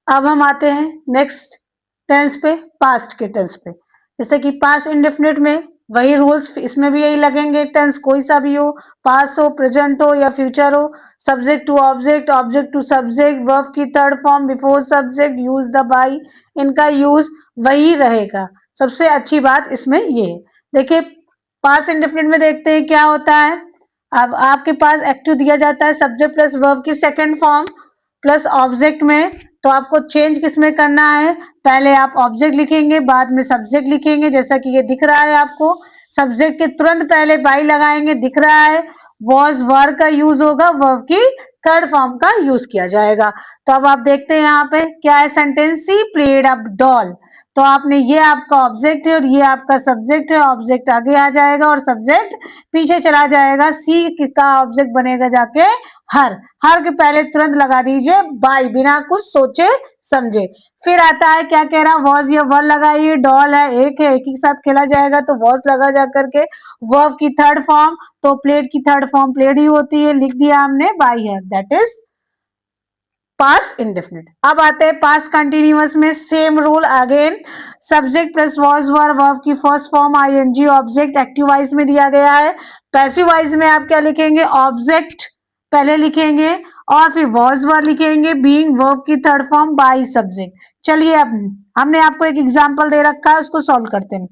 अब हम आते हैं नेक्स्ट टेंस पे, पास्ट के टेंस पे। जैसे कि पास्ट इंडेफिनिट में वही रूल्स, इसमें भी यही लगेंगे। टेंस कोई सा भी हो, पास हो, प्रेजेंट हो या फ्यूचर हो, subject to object, object to subject, verb की third form before subject, use the by, इनका यूज वही रहेगा। सबसे अच्छी बात इसमें ये है। देखिए पास्ट इंडेफिनिट में देखते हैं क्या होता है। अब आपके पास एक्टिव दिया जाता है सब्जेक्ट प्लस वर्ब की सेकेंड फॉर्म प्लस ऑब्जेक्ट में, तो आपको चेंज किसमें करना है, पहले आप ऑब्जेक्ट लिखेंगे बाद में सब्जेक्ट लिखेंगे। जैसा कि ये दिख रहा है आपको, सब्जेक्ट के तुरंत पहले बाई लगाएंगे, दिख रहा है। वॉज वर का यूज होगा, वर्ब की थर्ड फॉर्म का यूज किया जाएगा। तो अब आप देखते हैं यहाँ पे क्या है sentence, she played a doll. तो आपने, ये आपका ऑब्जेक्ट है और ये आपका सब्जेक्ट है। ऑब्जेक्ट आगे आ जाएगा और सब्जेक्ट पीछे चला जाएगा। सी का ऑब्जेक्ट बनेगा जाके हर। हर के पहले तुरंत लगा दीजिए बाई, बिना कुछ सोचे समझे। फिर आता है क्या कह रहा, वॉज या वर लगाइए, डॉल है, एक है, एक ही साथ खेला जाएगा तो वॉज लगा जा करके। वर्ब की थर्ड फॉर्म, तो प्लेड की थर्ड फॉर्म प्लेड ही होती है, लिख दिया हमने बाई है, दैट इज पास्ट इंडेफिनिट। अब आते हैं पास्ट कंटिन्यूअस में, same rule again, subject plus was were, verb की first form ING, object active wise में दिया गया है। पैसिव वाइज में आप क्या लिखेंगे, ऑब्जेक्ट पहले लिखेंगे और फिर वॉज वर लिखेंगे, बीइंग वर्ब की थर्ड फॉर्म बाय सब्जेक्ट। चलिए अब हमने आपको एक एग्जांपल दे रखा है, उसको सॉल्व करते हैं।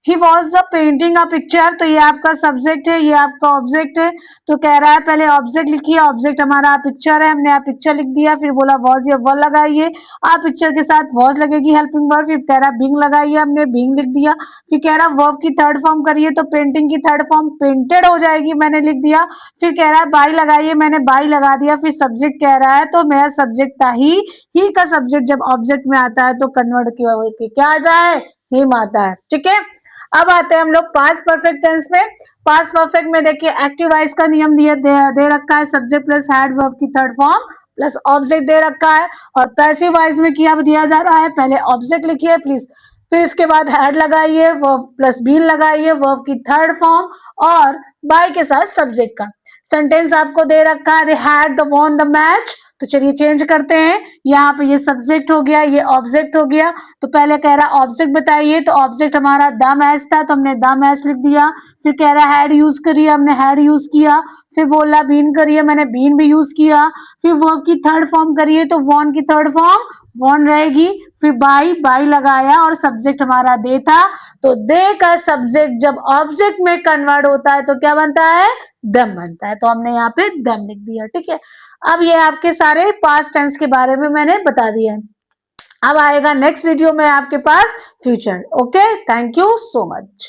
He was the painting a picture, तो ये आपका सब्जेक्ट है, ये आपका ऑब्जेक्ट है। तो कह रहा है पहले ऑब्जेक्ट लिखिए, ऑब्जेक्ट हमारा पिक्चर है, हमने आप पिक्चर लिख दिया। फिर बोला वॉज या वर लगाइए, आप पिक्चर के साथ वॉज लगेगी हेल्पिंग वर्ब। फिर कह रहा बीइंग लगाइए, हमने बीइंग लिख दिया। फिर कह रहा वर्ब की थर्ड फॉर्म करिए, तो पेंटिंग की थर्ड फॉर्म पेंटेड हो जाएगी, मैंने लिख दिया। फिर कह रहा है बाई लगाइए, मैंने बाई लगा दिया। फिर सब्जेक्ट कह रहा है, तो मेरा सब्जेक्ट था ही का सब्जेक्ट जब ऑब्जेक्ट में आता है तो कन्वर्ट क्या आता है, हिम आता है। ठीक है, अब आते हैं हम लोग पास्ट परफेक्ट टेंस में। पास्ट परफेक्ट में देखिए एक्टिव वाइज का नियम दे रखा है, सब्जेक्ट प्लस हैड वर्ब की third form plus object they रखा है। और पैसिव वाइज में क्या दिया जा रहा है, पहले ऑब्जेक्ट लिखिए प्लीज, फिर इसके बाद हैड लगाइए, वर्ब प्लस बीन लगाइए, वर्ब की थर्ड फॉर्म और बाय के साथ सब्जेक्ट का। सेंटेंस आपको दे रखा है, they had the won the match. तो चलिए चेंज करते हैं, यहाँ पे ये सब्जेक्ट हो गया, ये ऑब्जेक्ट हो गया। तो पहले कह रहा ऑब्जेक्ट बताइए, तो ऑब्जेक्ट हमारा द मैच था, तो हमने द मैच लिख दिया। फिर कह रहा हैड यूज करिए, हमने हैड यूज किया। फिर बोला बीन करिए, मैंने बीन भी यूज किया। फिर वर्ब की थर्ड फॉर्म करिए, तो वॉन की थर्ड फॉर्म वॉन रहेगी। फिर बाई लगाया और सब्जेक्ट हमारा दे था, तो दे का सब्जेक्ट जब ऑब्जेक्ट में कन्वर्ट होता है तो क्या बनता है, दम बनता है। तो हमने यहाँ पे दम लिख दिया। ठीक है, अब ये आपके सारे पास्ट टेंस के बारे में मैंने बता दिया है। अब आएगा नेक्स्ट वीडियो में आपके पास future. Okay, thank you so much.